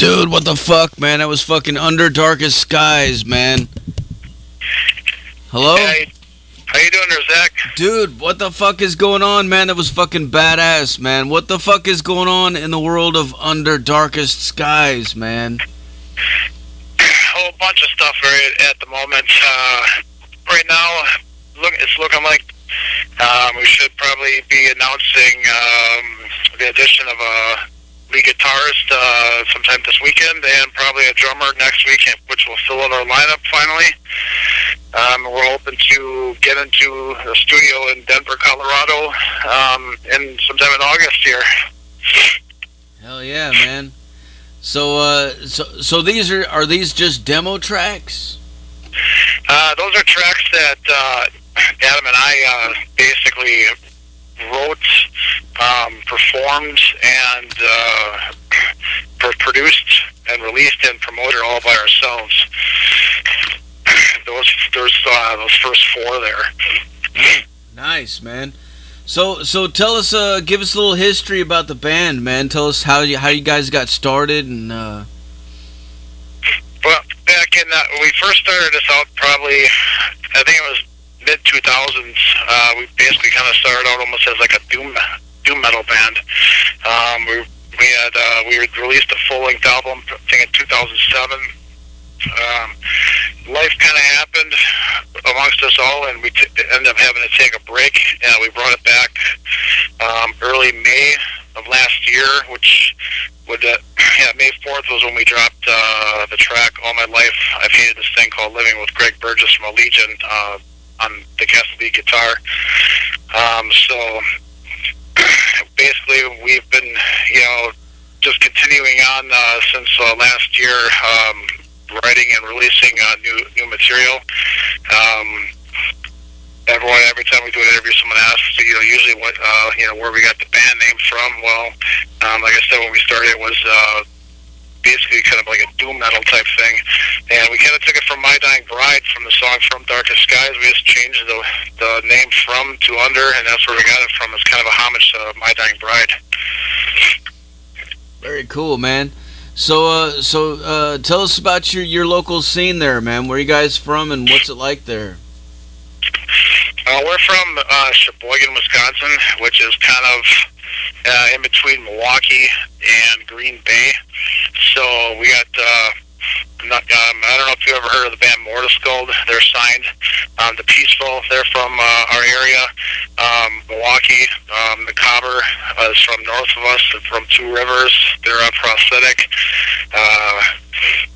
Dude, what the fuck, man? That was fucking Under Darkest Skies, man. Hello? Hey, how you doing there, Zach? Dude, what the fuck is going on, man? That was fucking badass, man. What the fuck is going on in the world of Under Darkest Skies, man? A whole bunch of stuff at the moment. Right now, it's looking like we should probably be announcing the addition of a lead guitarist sometime this weekend, and probably a drummer next week, which will fill out our lineup finally. We're hoping to get into the studio in Denver, Colorado, in sometime in August here. Hell yeah, man. So these are these just demo tracks? Those are tracks that Adam and I basically wrote, performed, and produced and released and promoted all by ourselves. Those first four there. Nice, man. So tell us, give us a little history about the band, man. Tell us how you guys got started and. Well, back in when we first started this out, probably I think it was mid 2000s. We basically kind of started out almost as like a doom metal band. We had released a full length album, I think in 2007. Life kind of happened amongst us all, and we ended up having to take a break. We brought it back early May of last year, which would May 4th was when we dropped the track "All My Life I've Hated This Thing Called Living" with Greg Burgess from Allegiant on the Castle lead guitar. So basically, we've been just continuing on since last year. Writing and releasing new material. Every time we do an interview, someone asks, usually what, where we got the band name from. Well, like I said, when we started, it was basically kind of like a doom metal type thing, and we kind of took it from "My Dying Bride" from the song "From Darkest Skies." We just changed the name "From" to "Under," and that's where we got it from. It's kind of a homage to "My Dying Bride." Very cool, man. So tell us about your local scene there, man. Where are you guys from, and what's it like there? We're from Sheboygan, Wisconsin, which is kind of in between Milwaukee and Green Bay. So we got, I don't know if you ever heard of the band Mortiscold. They're signed to Peaceful. They're from our area. Milwaukee, the Cobber is from north of us, from Two Rivers. They're prosthetic.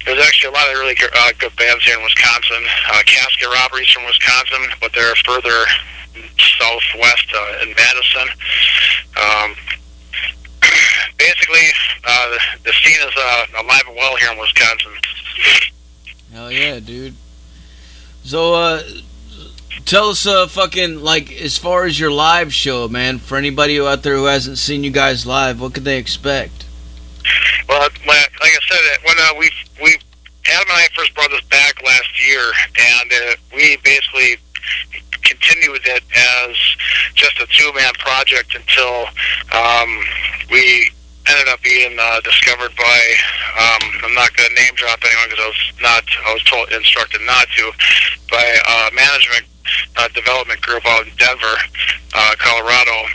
There's actually a lot of really good bands here in Wisconsin. Casket Robberies from Wisconsin, but they're further southwest in Madison. Basically, the scene is alive and well here in Wisconsin. Hell yeah, dude. So, tell us, fucking, like, as far as your live show, man, for anybody out there who hasn't seen you guys live, what could they expect? Well, like I said, when Adam and I first brought this back last year, and we basically continued it as just a two-man project until we ended up being discovered by, I'm not going to name drop anyone because I was instructed not to, by a management development group out in Denver, Colorado.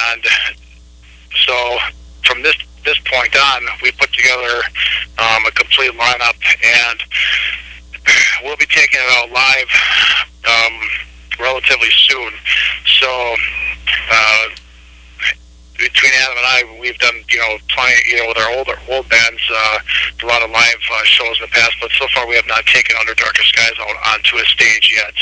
And so from this point on, we put together a complete lineup, and we'll be taking it out live relatively soon. So between Adam and I, we've done plenty with our old bands, a lot of live shows in the past, but so far we have not taken Under Darkest Skies out onto a stage yet.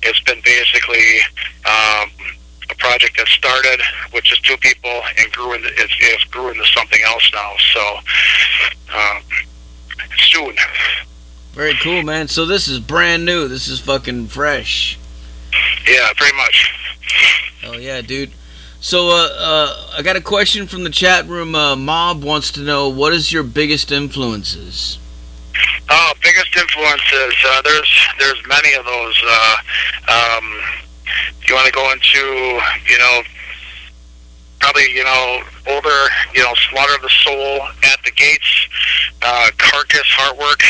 It's been basically a project that started with just two people and grew into something else now. So soon. Very cool, man. So this is brand new. This is fucking fresh. Yeah, pretty much. Hell yeah, dude. So I got a question from the chat room. Mob wants to know, what is your biggest influences? Biggest influences. There's many of those. You want to go into, probably, older, Slaughter of the Soul, At the Gates, Carcass Heartwork.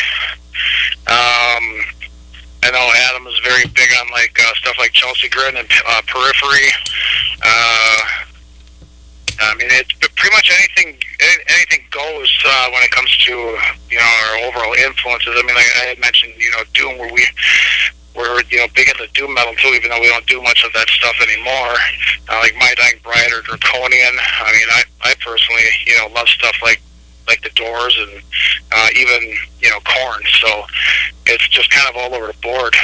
I know Adam is very big on like stuff like Chelsea Grin and Periphery. I mean, it's pretty much anything goes when it comes to our overall influences. I mean, like I had mentioned, Doom, where we're big into doom metal too, even though we don't do much of that stuff anymore. Like My Dying Bride or Draconian. I mean, I personally love stuff like the Doors and even Korn. So it's just kind of all over the board.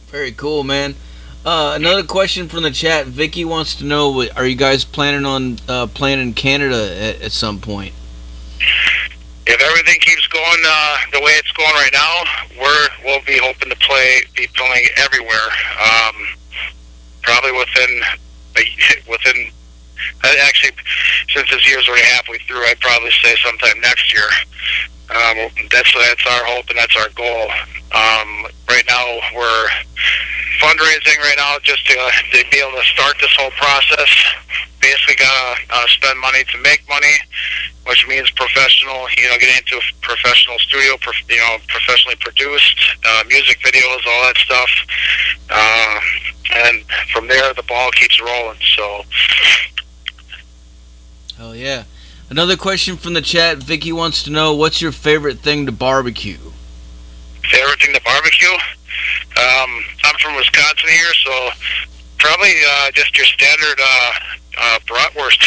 Very cool, man. Another question from the chat. Vicky wants to know: are you guys planning on playing in Canada at some point? If everything keeps going the way it's going right now, we'll be hoping to be filming everywhere. Probably within. Actually, since this year's already halfway through, I'd probably say sometime next year. That's our hope and that's our goal. Right now, we're fundraising right now just to be able to start this whole process. Basically, gotta spend money to make money, which means professional. Getting into a professional studio, professionally produced music videos, all that stuff, and from there the ball keeps rolling. So. Oh yeah. Another question from the chat. Vicky wants to know: what's your favorite thing to barbecue? Favorite thing to barbecue? I'm from Wisconsin here, so probably just your standard bratwurst.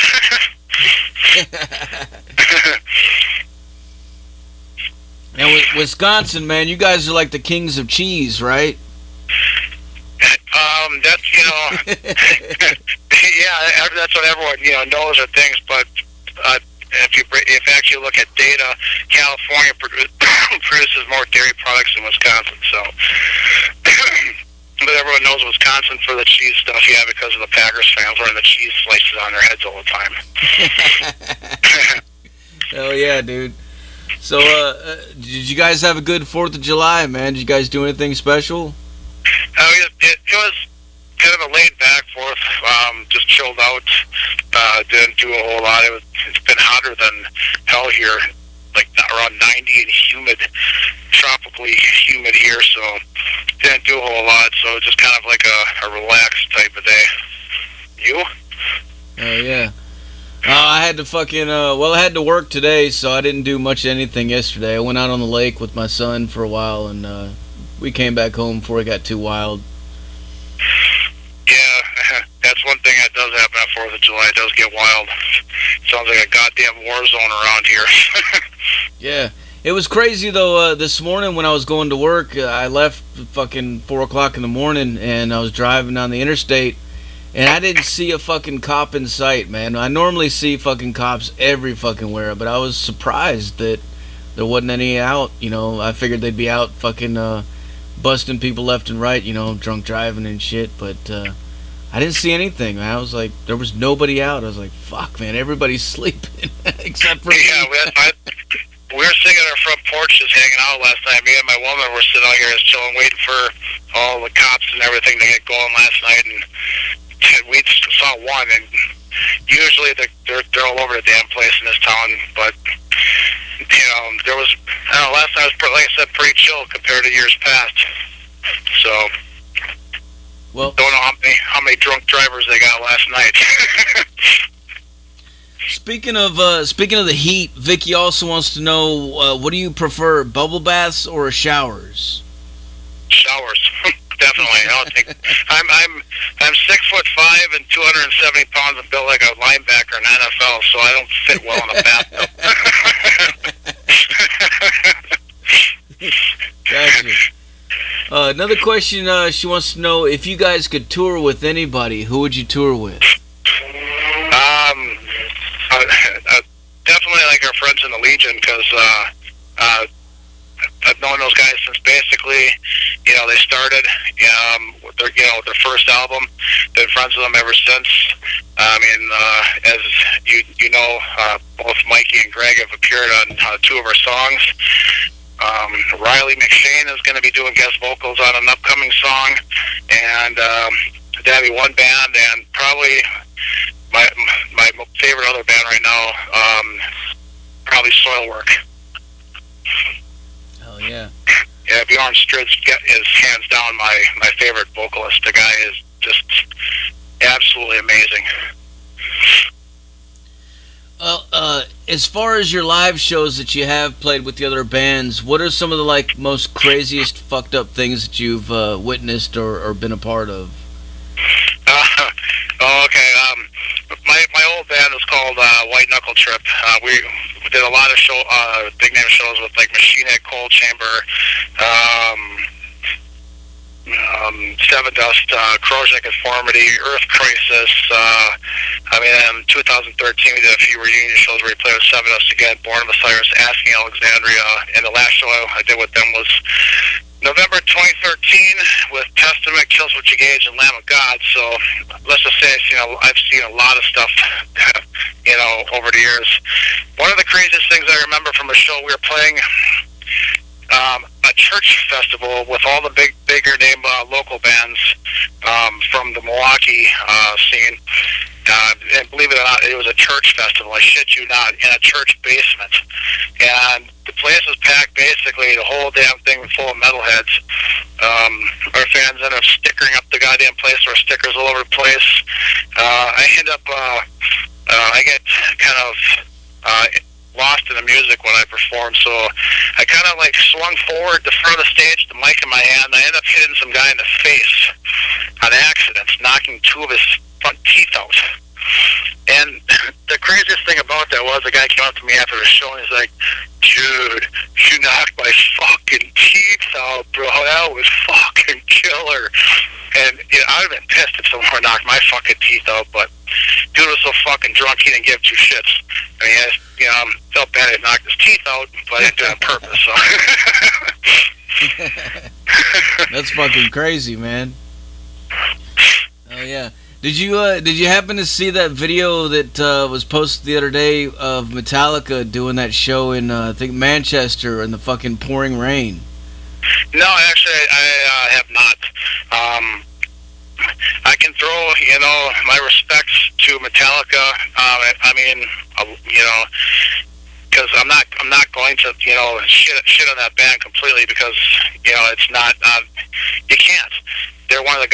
Now, Wisconsin, man, you guys are like the kings of cheese, right? That's yeah, that's what everyone knows are things, but if you actually look at data, California produces more dairy products than Wisconsin. So, but everyone knows Wisconsin for the cheese stuff, because of the Packers fans wearing the cheese slices on their heads all the time. Hell yeah, dude. So, did you guys have a good 4th of July, man? Did you guys do anything special? It was kind of a laid back 4th, just chilled out, didn't do a whole lot. It's been hotter than hell here, like around 90 and humid, tropically humid here, so didn't do a whole lot, so just kind of like a relaxed type of day. You? Oh yeah. I had to I had to work today, so I didn't do much of anything yesterday. I went out on the lake with my son for a while, and we came back home before it got too wild. Yeah, that's one thing that does happen at 4th of July. It does get wild. Sounds like a goddamn war zone around here. Yeah. It was crazy, though, this morning when I was going to work. I left fucking 4 o'clock in the morning, and I was driving down the interstate, and I didn't see a fucking cop in sight, man. I normally see fucking cops every fucking where, but I was surprised that there wasn't any out. I figured they'd be out fucking busting people left and right, drunk driving and shit, but I didn't see anything, man. I was like, there was nobody out. I was like, fuck, man, everybody's sleeping except for me. Yeah, we were sitting on our front porch just hanging out last night. Me and my woman were sitting out here just chilling, waiting for all the cops and everything to get going last night, and we saw one, and usually they're all over the damn place in this town, but there was, last night was, like I said, pretty chill compared to years past. So, well, don't know how many drunk drivers they got last night. Speaking of the heat, Vicky also wants to know, what do you prefer, bubble baths or showers? Showers, definitely. I don't think I'm 6'5" and 270 pounds and built like a linebacker in NFL, so I don't fit well in a bathtub. Gotcha. Another question, she wants to know, if you guys could tour with anybody, who would you tour with? Definitely like our friends in the Legion, because I've known those guys since basically, they started with their first album. Been friends with them ever since. I mean, as you know, both Mikey and Greg have appeared on 2 of our songs. Riley McShane is going to be doing guest vocals on an upcoming song, and that'd be one band, and probably my favorite other band right now, probably Soilwork. Yeah. Yeah, Bjorn Strid's is hands down my favorite vocalist. The guy is just absolutely amazing. Well, as far as your live shows that you have played with the other bands, what are some of the like most craziest fucked up things that you've witnessed or been a part of? Okay. My old band was called White Knuckle Trip. We did a lot of big name shows with like Machine Head, Cold Chamber, Seven Dust, Corrosion of Conformity, Earth Crisis. In 2013 we did a few reunion shows where we played with Seven Dust again, Born of Osiris, Asking Alexandria, and the last show I did with them was November 2013 with Testament, Killswitch Engage, and Lamb of God. So let's just say, I've seen a lot of stuff, over the years. One of the craziest things I remember from a show we were playing, a church festival with all the bigger name local bands from the Milwaukee scene. And believe it or not, it was a church festival. I shit you not, in a church basement. And the place was packed, basically, the whole damn thing full of metalheads. Our fans ended up stickering up the goddamn place. There were stickers all over the place. I end up, I get kind of lost in the music when I performed, so I kind of like swung forward the front of the stage, the mic in my hand. I ended up hitting some guy in the face on accident, knocking two of his front teeth out. And the craziest thing about that was the guy came up to me after the show and he's like, "Dude, you knocked my fucking teeth out, bro. That was fucking killer." And I'd have been pissed if someone knocked my fucking teeth out, but dude was so fucking drunk he didn't give two shits. I mean, I felt bad I knocked his teeth out, but I didn't do it on purpose. So. That's fucking crazy, man. Oh yeah. Did you happen to see that video that was posted the other day of Metallica doing that show in I think Manchester in the fucking pouring rain? No, actually, I have not. I can throw, my respects to Metallica. Because I'm not going to, shit on that band completely because, it's not, you can't. They're one of the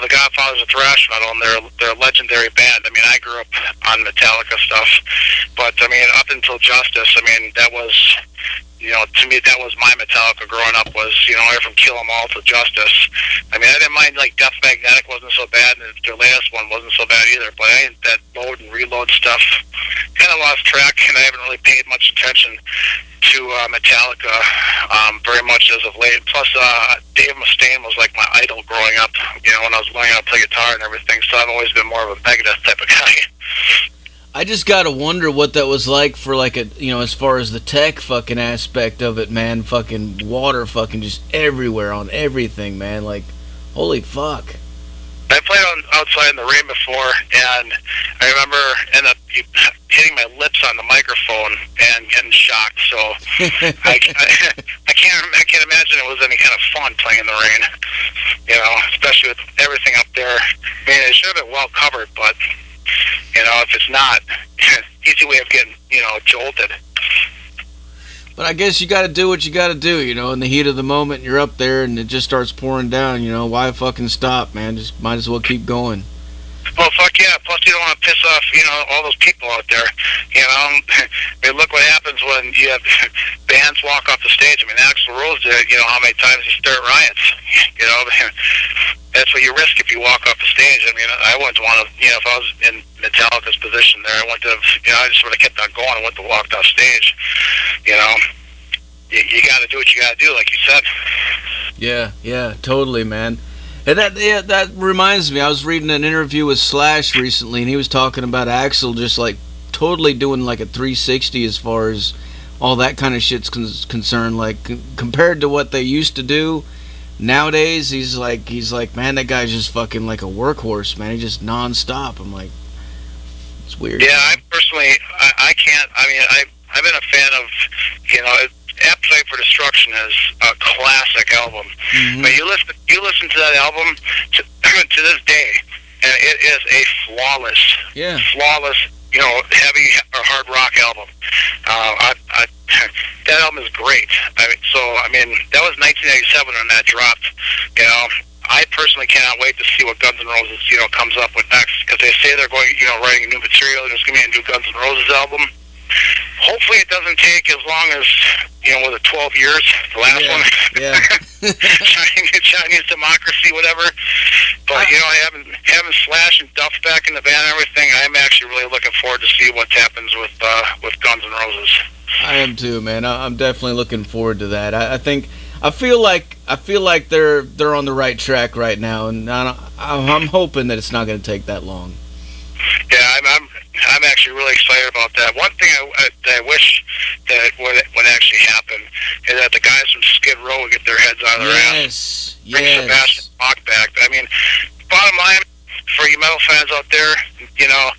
the Godfathers of thrash metal, and they're a legendary band. I mean, I grew up on Metallica stuff, but up until Justice, that was, to me, that was my Metallica growing up. Was from Kill 'Em All to Justice. I didn't mind like Death Magnetic wasn't so bad, and their latest one wasn't so bad either. But that load and reload stuff kind of lost track, and I haven't really paid much attention to Metallica very much as of late. Plus, Dave Mustaine was like my idol growing up. When I was learning how to play guitar and everything. So I've always been more of a Megadeth type of guy. I just gotta wonder what that was like for like as far as the tech fucking aspect of it, man. Fucking water fucking just everywhere on everything, man. Like, holy fuck. I played outside in the rain before, and I remember ended up hitting my lips on the microphone and getting shocked. So I can't imagine it was any kind of fun playing in the rain. Especially with everything up there. It should have been well covered, but if it's not, easy way of getting jolted. But I guess you gotta do what you gotta do, in the heat of the moment. You're up there and it just starts pouring down, why fucking stop, man? Just might as well keep going. Well, fuck yeah. Plus, you don't want to piss off, all those people out there. Look what happens when you have bands walk off the stage. Axl Rose did it, how many times he stirred riots. That's what you risk if you walk off the stage. I wouldn't want to, if I was in Metallica's position there, I wouldn't have, I just would have kept on going. I wouldn't have walked off stage. You got to do what you got to do, like you said. Yeah, totally, man. And that reminds me, I was reading an interview with Slash recently, and he was talking about Axl just like totally doing like a 360 as far as all that kind of shit's concerned. Like compared to what they used to do nowadays, he's like, man, that guy's just fucking like a workhorse, man. He just non-stop. I'm like, it's weird. Yeah, I personally, I can't. I've been a fan of, Appetite for Destruction is a classic album. Mm-hmm. But you listen to that album to this day, and it is a flawless, heavy or hard rock album. That that album is great. I mean, that was 1987 when that dropped. You know, I personally cannot wait to see what Guns N' Roses, you know, comes up with next, because they say they're going, you know, writing new material. There's going to be a new Guns N' Roses album. Hopefully it doesn't take as long as, you know, was it 12 years, the last one? Yeah. Chinese Democracy, whatever. But, you know, having Slash and Duff back in the band and everything, I'm actually really looking forward to see what happens with Guns N' Roses. I am too, man. I'm definitely looking forward to that. I feel like they're on the right track right now, and I'm hoping that it's not going to take that long. Yeah, I'm actually really excited about that. One thing I wish that would actually happen is that the guys from Skid Row would get their heads out of their ass. Bring Sebastian Bach back. I mean, bottom line, for you metal fans out there, you know,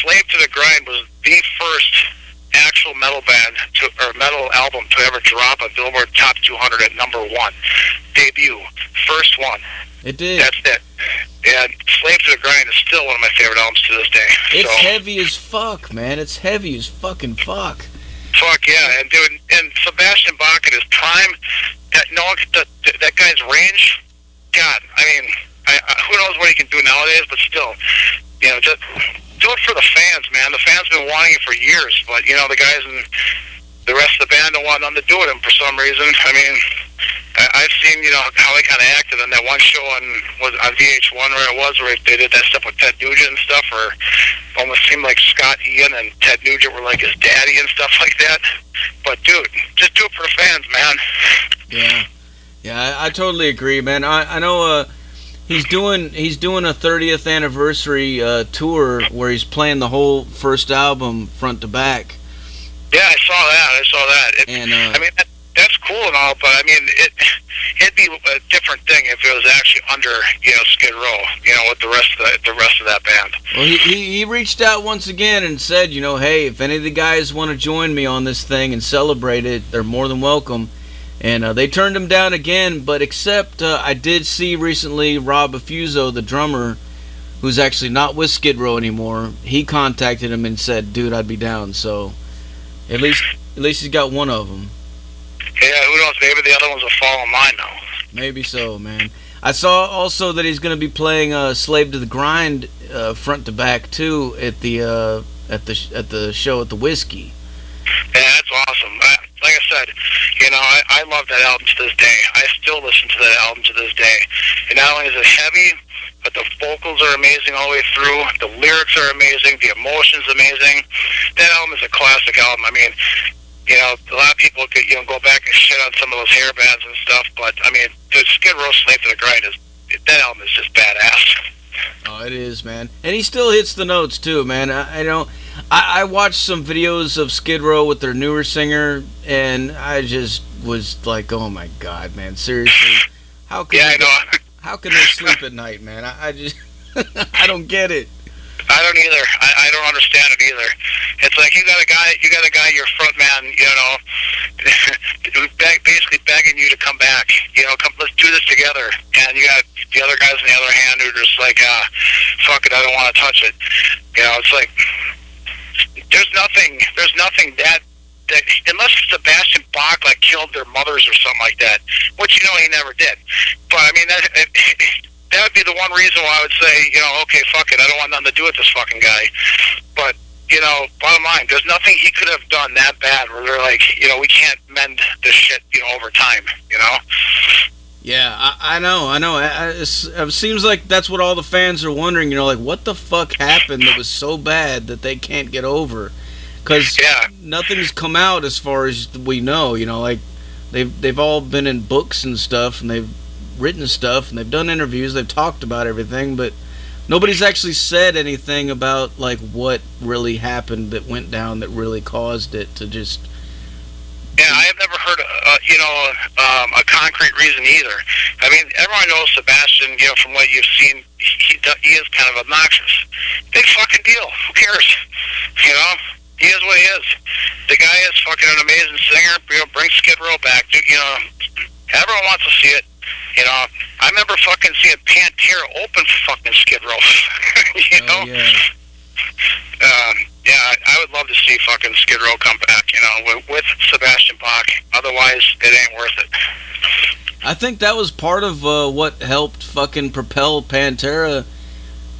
Slave to the Grind was the first actual metal band or metal album to ever drop a Billboard Top 200 at number 1. Debut. First one. It did. That's it. And Slave to the Grind is still one of my favorite albums to this day. It's heavy as fuck, man. It's heavy as fucking fuck. Fuck yeah. And dude, and Sebastian Bach at his prime, that guy's range, God, I mean, who knows what he can do nowadays, but still, you know, just do it for the fans, man. The fans have been wanting it for years, but, you know, the guys in the rest of the band don't want nothing to do with him for some reason. I mean, I've seen, you know, how they kind of acted on that one show on VH1 where they did that stuff with Ted Nugent and stuff, or almost seemed like Scott Ian and Ted Nugent were like his daddy and stuff like that. But dude, just do it for the fans, man. Yeah, I totally agree, man. I know he's doing a 30th anniversary tour where he's playing the whole first album front to back. Yeah, I saw that. I mean, that's cool and all, but I mean, it'd be a different thing if it was actually under, you know, Skid Row, you know, with the rest of that band. Well, he reached out once again and said, you know, hey, if any of the guys want to join me on this thing and celebrate it, they're more than welcome. And they turned him down again, but except I did see recently Rob Affuso, the drummer, who's actually not with Skid Row anymore. He contacted him and said, dude, I'd be down. So at least he's got one of them. Yeah, who knows? Maybe the other ones will fall in line now. Maybe so, man. I saw also that he's going to be playing "Slave to the Grind" front to back too at the show at the Whiskey. Yeah, that's awesome. Like I said, you know, I love that album to this day. I still listen to that album to this day. And not only is it heavy, but the vocals are amazing all the way through. The lyrics are amazing. The emotion's amazing. That album is a classic album. I mean, you know, a lot of people could, you know, go back and shit on some of those hair bands and stuff, but I mean, the Skid Row Slave to the Grind that album is just badass. Oh, it is, man. And he still hits the notes too, man. I watched some videos of Skid Row with their newer singer, and I just was like, oh my god, man, seriously, how can they sleep at night, man? I just I don't get it. I don't either. I don't understand it either. It's like you got a guy, your front man, you know, basically begging you to come back. You know, let's do this together. And you got the other guys on the other hand who are just like, fuck it, I don't want to touch it. You know, it's like there's nothing that unless Sebastian Bach like killed their mothers or something like that, which you know he never did. But I mean that would be the one reason why I would say, you know, okay, fuck it, I don't want nothing to do with this fucking guy. But, you know, bottom line, there's nothing he could have done that bad where they're like, you know, we can't mend this shit, you know, over time, you know? Yeah, I know. It seems like that's what all the fans are wondering, you know, like, what the fuck happened that was so bad that they can't get over? Because nothing's come out as far as we know, you know, like, they've all been in books and stuff, and they've written stuff, and they've done interviews, they've talked about everything, but nobody's actually said anything about like what really happened that went down that really caused it to just. Yeah, I have never heard, a concrete reason either. I mean, everyone knows Sebastian, you know, from what you've seen, he is kind of obnoxious. Big fucking deal. Who cares? You know, he is what he is. The guy is fucking an amazing singer. You know, bring Skid Row back. You know, everyone wants to see it. You know, I remember fucking seeing Pantera open for fucking Skid Row. You know? Yeah. Yeah, I would love to see fucking Skid Row come back, you know, with Sebastian Bach. Otherwise, it ain't worth it. I think that was part of what helped fucking propel Pantera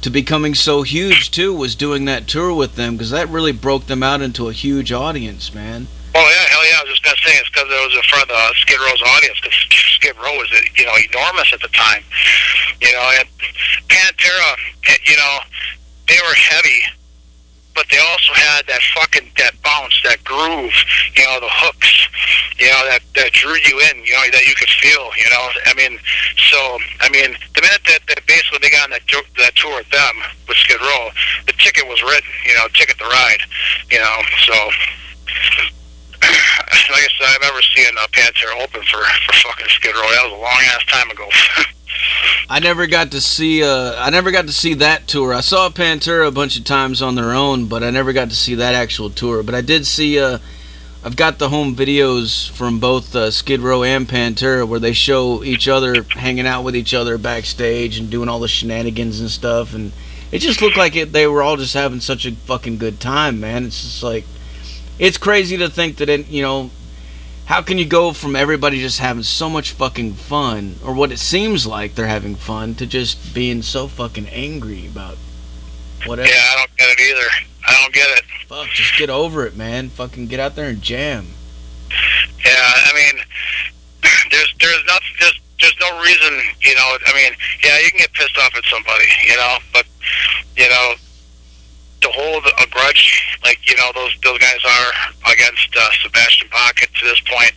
to becoming so huge too, was doing that tour with them, because that really broke them out into a huge audience, man. Oh yeah, hell yeah! I was just gonna say it's because it was in front of the Skid Row's audience. Because Skid Row was, you know, enormous at the time. You know, and Pantera, you know, they were heavy, but they also had that bounce, that groove, you know, the hooks, you know, that drew you in, you know, that you could feel, you know. I mean, the minute that basically they got on that tour with them, with Skid Row, the ticket was written, you know, Ticket to Ride, you know. So, like I said, I've never seen Pantera open for fucking Skid Row. That was a long ass time ago. I never got to see that tour. I saw Pantera a bunch of times on their own, but I never got to see that actual tour. But I did see I've got the home videos from both Skid Row and Pantera where they show each other hanging out with each other backstage and doing all the shenanigans and stuff, and it just looked like they were all just having such a fucking good time, man. It's just like, it's crazy to think that you know, how can you go from everybody just having so much fucking fun, or what it seems like they're having fun, to just being so fucking angry about whatever? Yeah, I don't get it either. I don't get it. Fuck, just get over it, man. Fucking get out there and jam. Yeah, I mean, there's no reason, you know. I mean, yeah, you can get pissed off at somebody, you know, but you know, to hold a grudge like, you know, those guys are against Sebastian Bach to this point,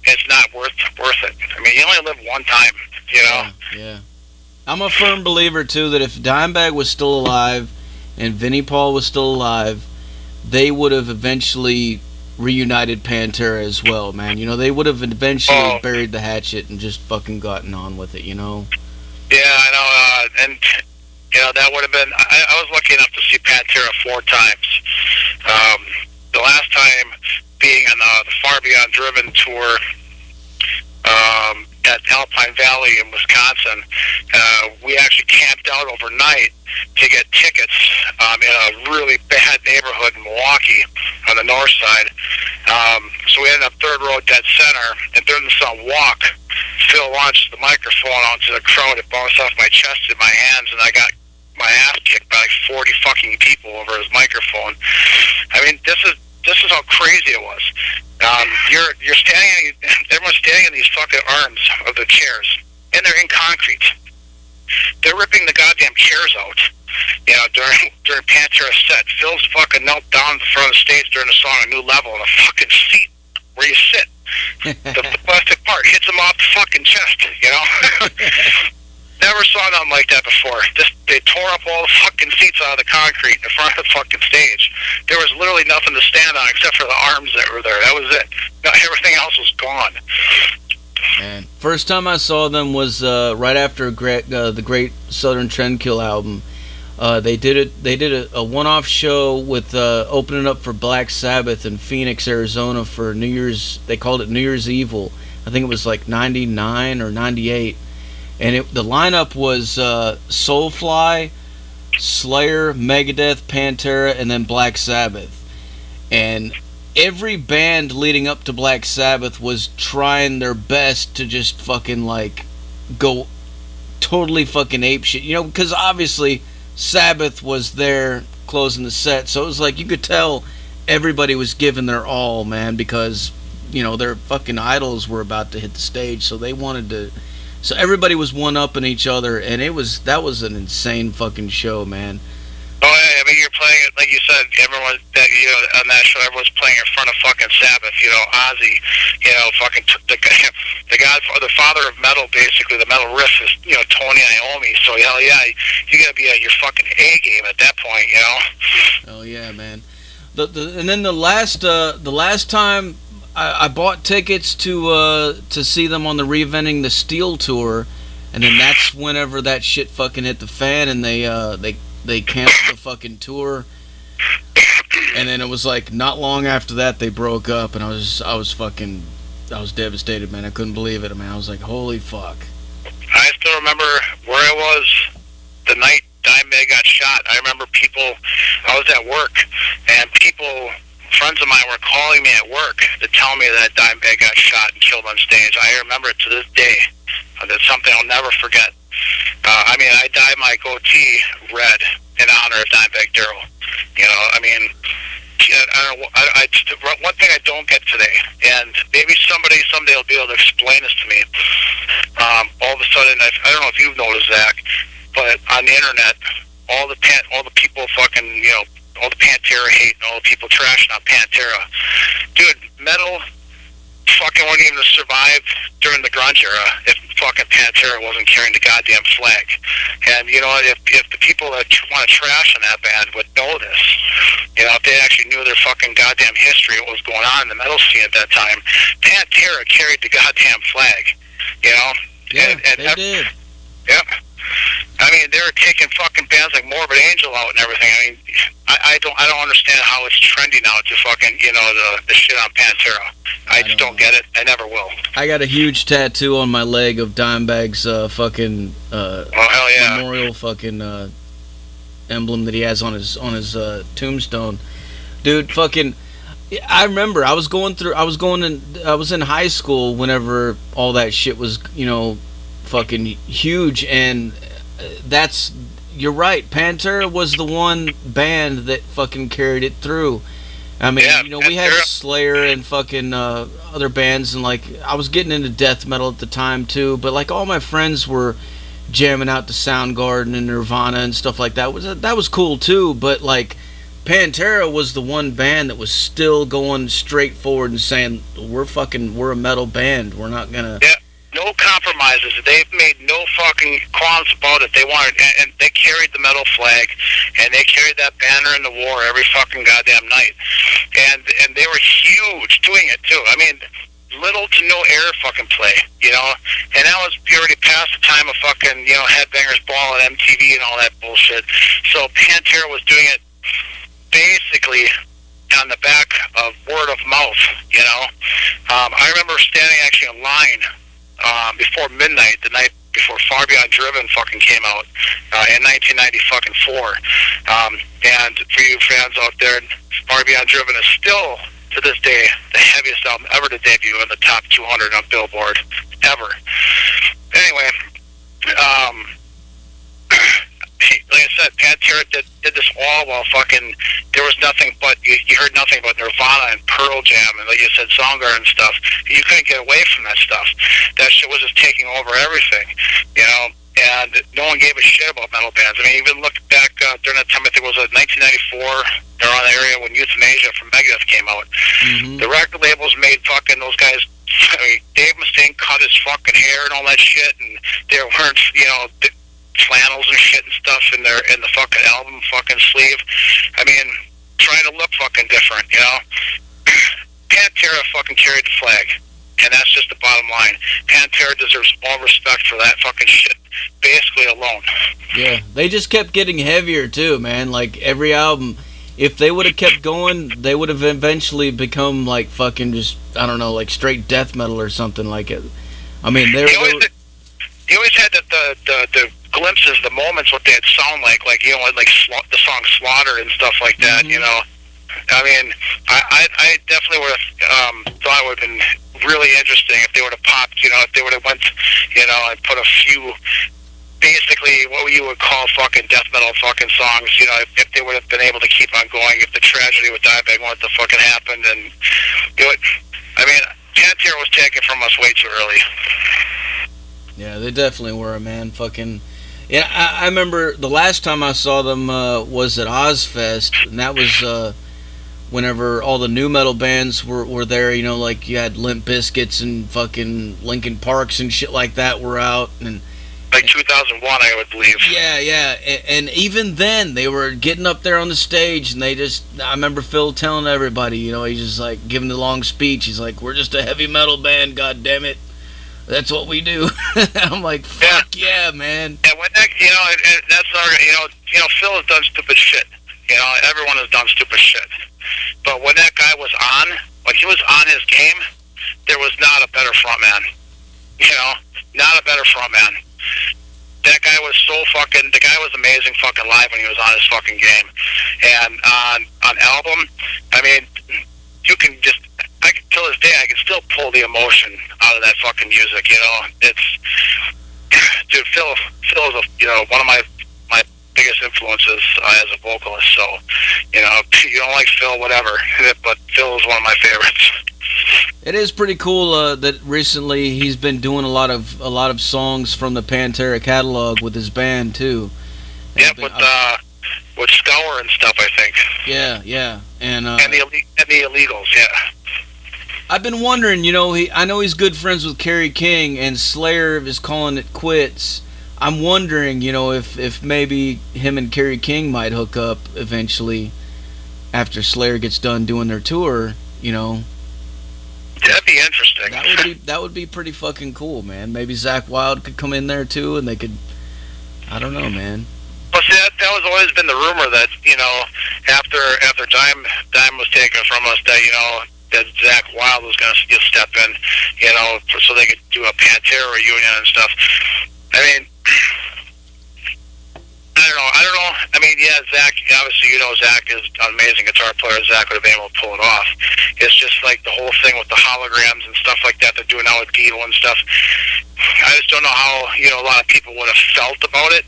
it's not worth it. I mean, you only live one time, you know. Yeah. I'm a firm believer too that if Dimebag was still alive and Vinnie Paul was still alive, they would have eventually reunited Pantera as well, man. You know, they would have eventually buried the hatchet and just fucking gotten on with it, you know. Yeah, I know, and you know, that would have been. I was lucky enough to see Pantera 4 times. The last time being on the Far Beyond Driven tour at Alpine Valley in Wisconsin. We actually camped out overnight to get tickets in a really bad neighborhood in Milwaukee on the north side. So we ended up third row dead center, and during the song Walk, Phil launched the microphone onto the crowd. It bounced off my chest in my hands, and I got my ass kicked by like 40 fucking people over his microphone. I mean, this is how crazy it was. You're standing, everyone's standing in these fucking arms of the chairs, and they're in concrete. They're ripping the goddamn chairs out. You know, during Pantera's set, Phil's fucking knelt down in front of the stage during the song A New Level, and a fucking seat where you sit, the plastic part hits him off the fucking chest. You know. Never saw nothing like that before. They tore up all the fucking seats out of the concrete in front of the fucking stage. There was literally nothing to stand on except for the arms that were there. That was it. No, everything else was gone. Man, first time I saw them was right after the Great Southern Trendkill album. They did a one-off show with opening up for Black Sabbath in Phoenix, Arizona for New Year's. They called it New Year's Evil. I think it was like 99 or 98. And the lineup was Soulfly, Slayer, Megadeth, Pantera, and then Black Sabbath. And every band leading up to Black Sabbath was trying their best to just fucking like go totally fucking apeshit. You know, because obviously Sabbath was there closing the set. So it was like you could tell everybody was giving their all, man, because, you know, their fucking idols were about to hit the stage. So they wanted to... So everybody was one-upping each other, and that was an insane fucking show, man. Oh, yeah, I mean, you're playing it, like you said, everyone that, you know, on that show, everyone's playing in front of fucking Sabbath, you know, Ozzy, you know, fucking, the father of metal, basically, the metal riff is, you know, Tony Iommi, so hell yeah, you gotta be at your fucking A game at that point, you know? Oh, yeah, man. And then the last time I bought tickets to see them on the Reinventing the Steel tour, and then that's whenever that shit fucking hit the fan, and they canceled the fucking tour. And then it was like not long after that they broke up, and I was devastated, man. I couldn't believe it, man. I was like, holy fuck. I still remember where I was the night Dimebag Dimebag got shot, I remember I was at work, and friends of mine were calling me at work to tell me that Dimebag got shot and killed on stage. I remember it to this day. That's something I'll never forget. I dyed my goatee red in honor of Dimebag Darrell. I don't know. One thing I don't get today, and maybe somebody someday will be able to explain this to me. All of a sudden, I don't know if you've noticed, Zach, but on the internet, all the people fucking, all the Pantera hate and all the people trashing on Pantera. Dude, metal fucking wouldn't even survive during the grunge era if fucking Pantera wasn't carrying the goddamn flag. And if the people that want to trash on that band would know this, if they actually knew their fucking goddamn history, what was going on in the metal scene at that time, Pantera carried the goddamn flag. Yeah, they did. Yep. They were taking fucking bands like Morbid Angel out and everything. I don't understand how it's trendy now to fucking, the shit on Pantera. I just don't get it. I never will. I got a huge tattoo on my leg of Dimebag's fucking hell yeah, memorial fucking emblem that he has on his tombstone. Dude, fucking, I remember I was in high school whenever all that shit was, fucking huge, and you're right, Pantera was the one band that fucking carried it through. We had Slayer and fucking other bands, and like I was getting into death metal at the time too, but like all my friends were jamming out to Soundgarden and Nirvana and stuff like that. That was cool too, but like Pantera was the one band that was still going straight forward and saying we're a metal band. We're not gonna. Yeah. No compromises. They've made no fucking qualms about it. They wanted, and they carried the metal flag, and they carried that banner in the war every fucking goddamn night. And they were huge doing it too. Little to no air fucking play, And that was already past the time of fucking, Headbangers Ball and MTV and all that bullshit. So Pantera was doing it basically on the back of word of mouth, I remember standing actually in line before midnight, the night before Far Beyond Driven fucking came out in 1994. And for you fans out there, Far Beyond Driven is still, to this day, the heaviest album ever to debut in the top 200 on Billboard, ever. Anyway, like I said, Pantera did this all while fucking there was nothing but you heard nothing but Nirvana and Pearl Jam and like you said, Soundgarden and stuff. You couldn't get away from that stuff. That shit was just taking over everything, and no one gave a shit about metal bands. Even look back during that time, I think it was 1994, around the area when Euthanasia from Megadeth came out. Mm-hmm. The record labels made fucking those guys. Dave Mustaine cut his fucking hair and all that shit, and they weren't, flannels and shit and stuff in the fucking album fucking sleeve. Trying to look fucking different, Pantera fucking carried the flag, and that's just the bottom line. Pantera deserves all respect for that fucking shit, basically alone. Yeah, they just kept getting heavier too, man. Like every album, if they would have kept going, they would have eventually become like fucking just, I don't know, like straight death metal or something like it. He always had the glimpses, the moments, what they'd sound like the song Slaughter and stuff like that, Mm-hmm. I definitely would have thought it would have been really interesting if they would have popped, if they would have went, and put a few, basically what you would call fucking death metal fucking songs, if they would have been able to keep on going, if the tragedy with Dimebag wouldn't have fucking happened, and do it. Pantera was taken from us way too early. Yeah, they definitely were, man. Fucking. Yeah, I remember the last time I saw them was at Ozfest, and that was whenever all the new metal bands were there. Like you had Limp Bizkits and fucking Linkin Parks and shit like that were out, and like 2001, I would believe. Yeah, and even then they were getting up there on the stage, and I remember Phil telling everybody, he's just like giving the long speech. He's like, "We're just a heavy metal band, god damn it. That's what we do." I'm like, fuck yeah, man. And when that, and that's our, Phil has done stupid shit. Everyone has done stupid shit. But when that guy was when he was on his game, there was not a better frontman. Not a better frontman. that guy was the guy was amazing fucking live when he was on his fucking game. And on album, I mean, you can just, till this day, I can still pull the emotion out of that fucking music, you know? It's, dude, Phil is one of my biggest influences as a vocalist, so, you know, you don't like Phil, whatever, but Phil is one of my favorites. It is pretty cool that recently he's been doing a lot of songs from the Pantera catalog with his band too. Yeah, with Scour and stuff, I think. Yeah, and the Illegals, yeah. I've been wondering, you know, I know he's good friends with Kerry King, and Slayer is calling it quits. I'm wondering, you know, if maybe him and Kerry King might hook up eventually after Slayer gets done doing their tour, you know. That'd be interesting. That would be pretty fucking cool, man. Maybe Zakk Wylde could come in there too, and they could. I don't know, man. Well, see, that was always been the rumor that, you know, after Dime was taken from us, that, you know, that Zakk Wylde was going to step in, you know, so they could do a Pantera reunion and stuff. I mean, I don't know. I mean, yeah, Zakk, obviously, you know, Zakk is an amazing guitar player. Zakk would have been able to pull it off. It's just like the whole thing with the holograms and stuff like that they're doing now with Dio and stuff. I just don't know how, you know, a lot of people would have felt about it,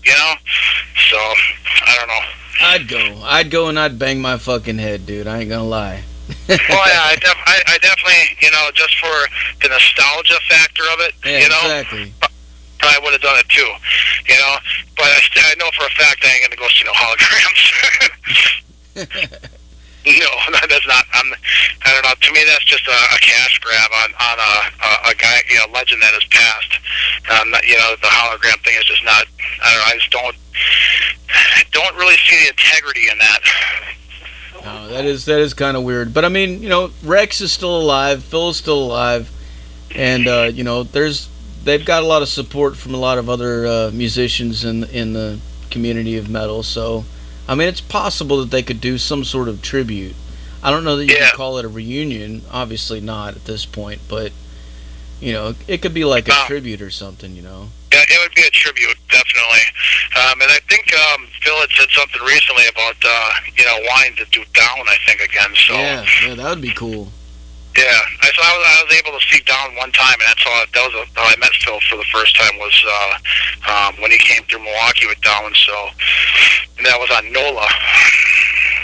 you know? So, I don't know. I'd go and I'd bang my fucking head, dude. I ain't gonna lie. Well, yeah, I definitely, you know, just for the nostalgia factor of it, yeah, you know? Exactly. I would have done it too, you know. But I know for a fact I ain't gonna go see no holograms. You know, that's not. I don't know. To me, that's just a cash grab on a guy, you know, legend that has passed. You know, the hologram thing is just not. I don't know. I just don't really see the integrity in that. No, that is kind of weird. But I mean, you know, Rex is still alive, Phil's still alive, and you know, they've got a lot of support from a lot of other musicians in the community of metal. So, I mean, it's possible that they could do some sort of tribute. I don't know that you can call it a reunion. Obviously not at this point, but you know, it could be like a tribute or something. You know. Yeah, it would be a tribute, definitely. And I think Phil had said something recently about you know, wanting to do Down, I think, again. So yeah, that would be cool. Yeah, I was able to see Down one time, and that's how I met Phil for the first time was when he came through Milwaukee with Down. So, and that was on NOLA.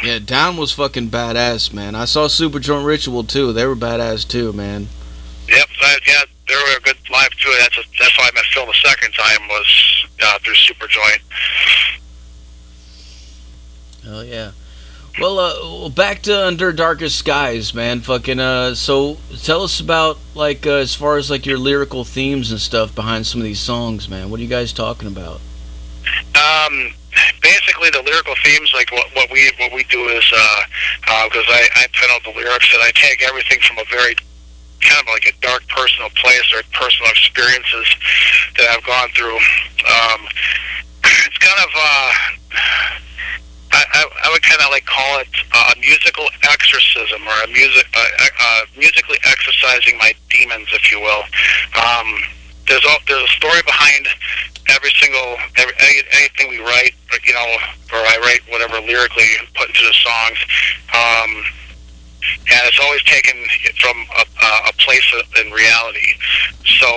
Yeah, Down was fucking badass, man. I saw Superjoint Ritual too. They were badass too, man. Yep, yeah, they were a good live too. That's how I met Phil the second time was through Superjoint. Oh yeah. Well, back to Under Darkest Skies, man. Fucking, so tell us about, like, as far as, like, your lyrical themes and stuff behind some of these songs, man. What are you guys talking about? Basically, the lyrical themes, like, what we do is, because I pen out the lyrics, and I take everything from a very, kind of like a dark personal place or personal experiences that I've gone through. It's kind of, I would kind of like call it a musical exorcism, or a musically exercising my demons, if you will. There's a story behind anything we write, you know, or I write whatever lyrically put into the songs. And it's always taken from a place in reality. So,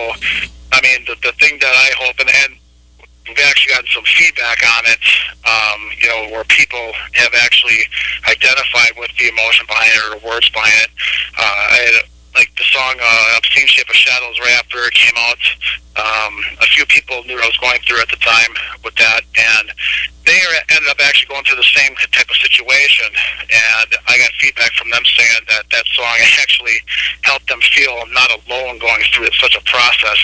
I mean, the thing that I hope, and we've actually gotten some feedback on it, you know, where people have actually identified with the emotion behind it or the words behind it. I had, like, the song Obscene Shape of Shadows right after it came out. A few people knew what I was going through at the time with that, and they ended up actually going through the same type of situation, and I got feedback from them saying that song actually helped them feel not alone going through such a process.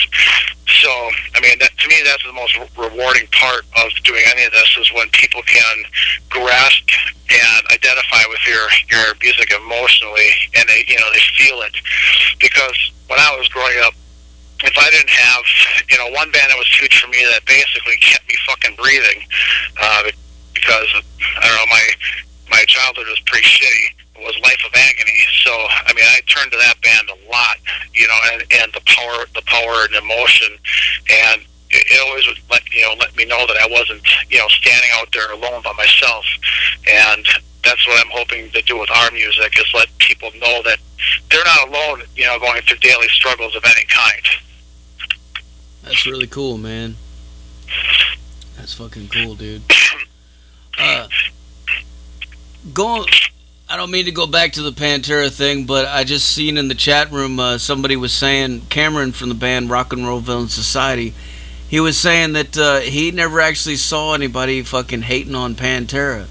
So, I mean, to me, that's the most rewarding part of doing any of this, is when people can grasp and identify with your music emotionally, and they feel it. Because when I was growing up, if I didn't have, you know, one band that was huge for me that basically kept me fucking breathing, because, I don't know, my childhood was pretty shitty, was Life of Agony. So, I mean, I turned to that band a lot, you know, and the power and emotion, and it always would let me know that I wasn't standing out there alone by myself, and that's what I'm hoping to do with our music, is let people know that they're not alone, going through daily struggles of any kind. That's really cool, man. That's fucking cool, dude. I don't mean to go back to the Pantera thing, but I just seen in the chat room somebody was saying, Cameron from the band Rock and Roll Villain Society, he was saying that he never actually saw anybody fucking hating on Pantera.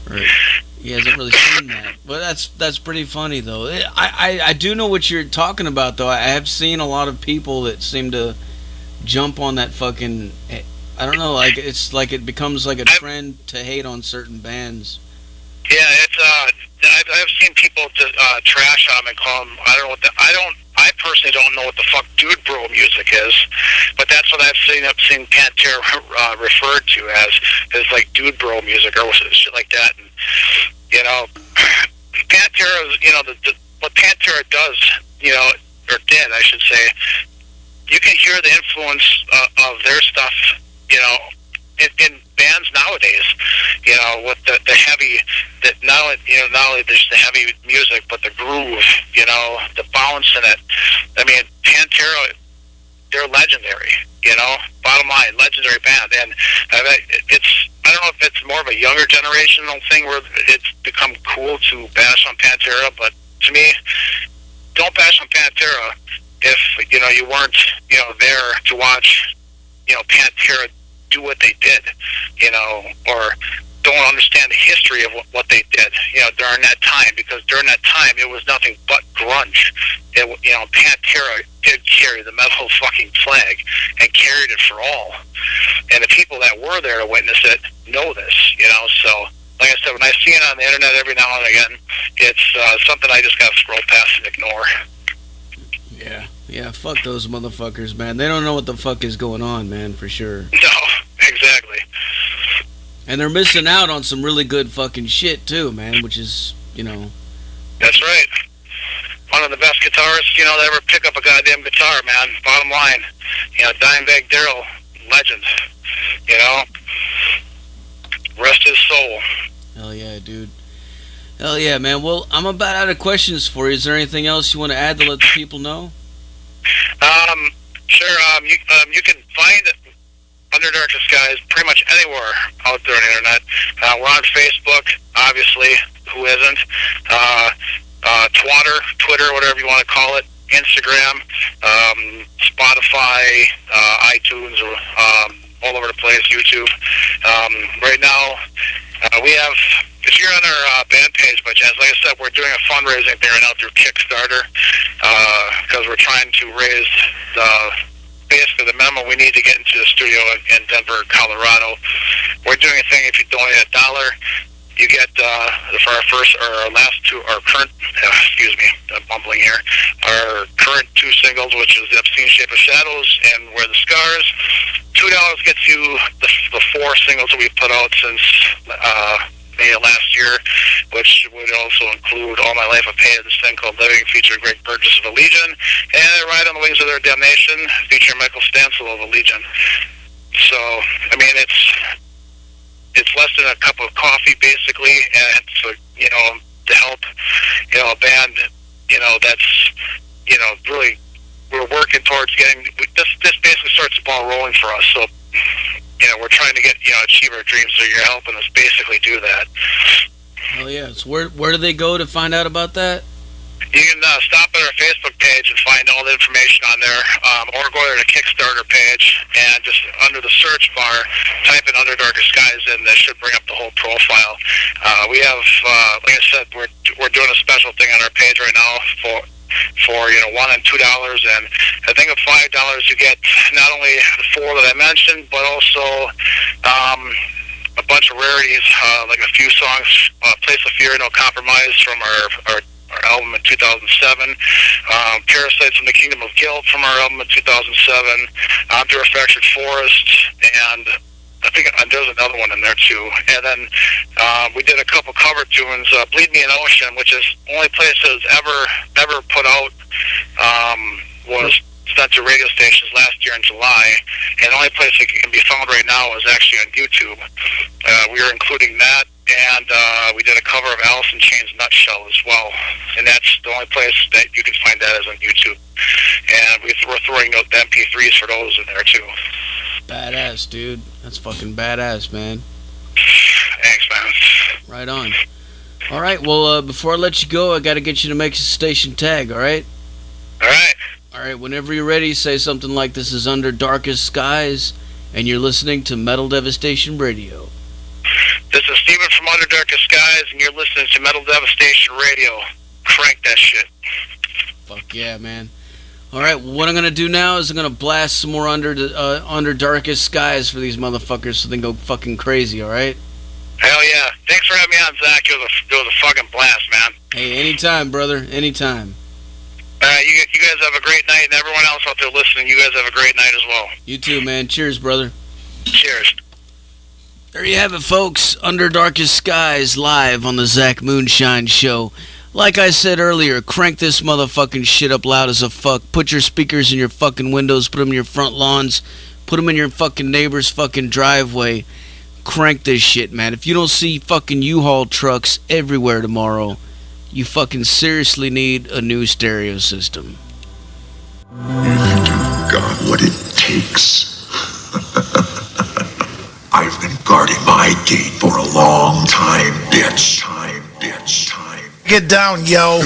Or he hasn't really seen that. But that's pretty funny, though. I do know what you're talking about, though. I have seen a lot of people that seem to jump on that fucking... I don't know, like it's like it becomes like a trend to hate on certain bands. Yeah, it's I've seen people trash on them and call them. I personally don't know what the fuck dude bro music is, but that's what I've seen Pantera referred to as like dude bro music or shit like that. And Pantera, what Pantera does, or did, I should say, you can hear the influence of their stuff, in bands nowadays, with the heavy, that not only there's the heavy music, but the groove, the balance in it. I mean, Pantera, they're legendary, bottom line, legendary band. And I don't know if it's more of a younger generational thing where it's become cool to bash on Pantera, but to me, don't bash on Pantera if, you weren't, there to watch, Pantera do what they did, or don't understand the history of what they did, during that time, because during that time it was nothing but grunge. Pantera did carry the metal fucking flag and carried it for all, and the people that were there to witness it know this, so like I said, when I see it on the internet every now and again, it's something I just gotta scroll past and ignore. Yeah, fuck those motherfuckers, man. They don't know what the fuck is going on, man, for sure. No, exactly. And they're missing out on some really good fucking shit, too, man, which is, That's right. One of the best guitarists, that ever pick up a goddamn guitar, man. Bottom line. Dimebag Daryl, legend. Rest his soul. Hell yeah, dude. Hell yeah, man. Well, I'm about out of questions for you. Is there anything else you want to add to let the people know? Sure. You can find Underdark Skies pretty much anywhere out there on the internet. We're on Facebook, obviously. Who isn't? Twitter, whatever you want to call it. Instagram, Spotify, iTunes, all over the place. YouTube. Right now, we have. If you're on our band page, by chance, like I said, we're doing a fundraising thing right now through Kickstarter, because we're trying to raise basically the minimum we need to get into the studio in Denver, Colorado. We're doing a thing. If you donate $1, you get for our last two, our current, excuse me, I'm mumbling here, our current 2 singles, which is The Obscene Shape of Shadows and Where the Scars. $2 gets you the 4 singles that we've put out since May of last year, which would also include All My Life I've Hated This Thing Called Living, featuring Greg Burgess of Allegiant, and Ride on the Wings of Their Damnation, featuring Michael Stansel of Allegiant. So, I mean, it's less than a cup of coffee, basically, and to help, a band, that's, really, we're working towards getting, this basically starts the ball rolling for us, so, we're trying to get, achieve our dreams, so you're helping us basically do that. Hell yeah. So where do they go to find out about that? You can stop at our Facebook page and find all the information on there, or go to the Kickstarter page and just under the search bar, type in Underdark Skies, and that should bring up the whole profile. We have, like I said, we're doing a special thing on our page right now for $1 and $2, and I think at $5 you get not only the 4 that I mentioned, but also a bunch of rarities, like a few songs, Place of Fear, No Compromise from our album in 2007, Parasites from the Kingdom of Guilt from our album in 2007, After a Fractured Forest, and I think there's another one in there too. And then we did a couple cover tunes, Bleed Me an Ocean, which is the only place that was ever put out, was sent to radio stations last year in July, and the only place it can be found right now is actually on YouTube. We are including that, and we did a cover of Alice in Chains' Nutshell as well, and that's the only place that you can find that is on YouTube. And we're throwing out the MP3s for those in there too. Badass, dude. That's fucking badass, man. Thanks, man. Right on. All right, well, before I let you go, I got to get you to make a station tag, all right? All right. All right, whenever you're ready, say something like, "This is Under Darkest Skies, and you're listening to Metal Devastation Radio." This is Steven from Under Darkest Skies, and you're listening to Metal Devastation Radio. Crank that shit. Fuck yeah, man. All right, well, what I'm going to do now is I'm going to blast some more Under Darkest Skies for these motherfuckers so they can go fucking crazy, all right? Hell yeah. Thanks for having me on, Zach. It was a fucking blast, man. Hey, anytime, brother, anytime. You guys have a great night, and everyone else out there listening, you guys have a great night as well. You too, man. Cheers, brother. Cheers. There you have it, folks. Under Darkest Skies live on the Zach Moonshine Show. Like I said earlier, crank this motherfucking shit up loud as a fuck. Put your speakers in your fucking windows. Put them in your front lawns. Put them in your fucking neighbor's fucking driveway. Crank this shit, man. If you don't see fucking U-Haul trucks everywhere tomorrow, you fucking seriously need a new stereo system. If you've got what it takes. I've been guarding my gate for a long time, bitch. Get down, yo.